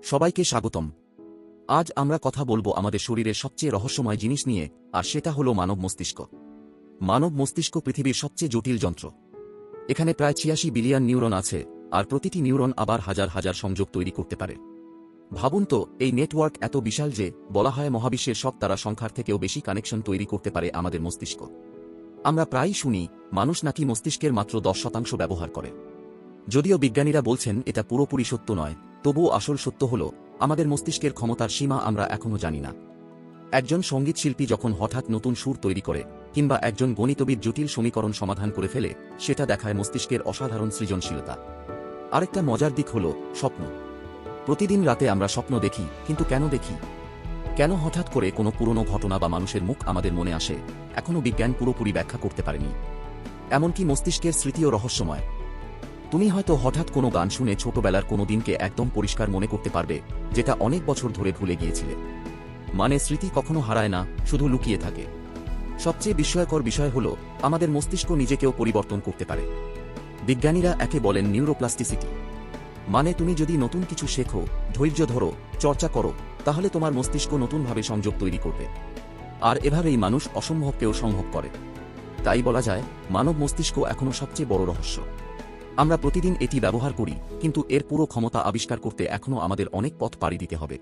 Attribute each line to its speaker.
Speaker 1: সবাইকে স্বাগতম। আজ আমরা কথা বলবো আমাদের শরীরের সবচেয়ে রহস্যময় জিনিস নিয়ে, আর সেটা হলো মানব মস্তিষ্ক। মানব মস্তিষ্ক পৃথিবীর সবচেয়ে জটিল যন্ত্র। এখানে প্রায় ৮৬ বিলিয়ন নিউরন আছে, আর প্রতিটি নিউরন আবার হাজার হাজার সংযোগ তৈরি করতে পারে। ভাবুন তো, এই নেটওয়ার্ক এত বিশাল যে বলা হয় মহাবিশ্বের সব তারা সংখ্যার থেকেও বেশি কানেকশন তৈরি করতে পারে আমাদের মস্তিষ্ক। আমরা প্রায়ই শুনি মানুষ নাকি মস্তিষ্কের মাত্র ১০% ব্যবহার করে। যদিও বিজ্ঞানীরা বলছেন এটা পুরোপুরি সত্য নয়, তবুও আসল সত্য হল আমাদের মস্তিষ্কের ক্ষমতার সীমা আমরা এখনও জানি না। একজন সঙ্গীতশিল্পী যখন হঠাৎ নতুন সুর তৈরি করে, কিংবা একজন গণিতবিদ জটিল সমীকরণ সমাধান করে ফেলে, সেটা দেখায় মস্তিষ্কের অসাধারণ সৃজনশীলতা। আরেকটা মজার দিক হল স্বপ্ন। প্রতিদিন রাতে আমরা স্বপ্ন দেখি, কিন্তু কেন দেখি? কেন হঠাৎ করে কোনো পুরনো ঘটনা বা মানুষের মুখ আমাদের মনে আসে, এখনও বিজ্ঞান পুরোপুরি ব্যাখ্যা করতে পারেনি। এমনকি মস্তিষ্কের স্মৃতিও রহস্যময়। তুমি হয়তো হঠাৎ কোনো গান শুনে ছোটবেলার কোনো দিনকে একদম পরিষ্কার মনে করতে পারবে, যেটা অনেক বছর ধরে ভুলে গিয়েছিলে। মানে স্মৃতি কখনো হারায় না, শুধু লুকিয়ে থাকে। সবচেয়ে বিস্ময়কর বিষয় হল আমাদের মস্তিষ্ক নিজেকেও পরিবর্তন করতে পারে। বিজ্ঞানীরা একে বলেন নিউরোপ্লাস্টিসিটি। মানে তুমি যদি নতুন কিছু শেখো, ধৈর্য ধরো, চর্চা করো, তাহলে তোমার মস্তিষ্ক নতুনভাবে সংযোগ তৈরি করবে। আর এভাবেই মানুষ অসম্ভবকেও সম্ভব করে। তাই বলা যায় মানব মস্তিষ্ক এখনও সবচেয়ে বড় রহস্য। আমরা প্রতিদিন এটি ব্যবহার করি, কিন্তু এর পুরো ক্ষমতা আবিষ্কার করতে এখনও আমাদের অনেক পথ পাড়ি দিতে হবে।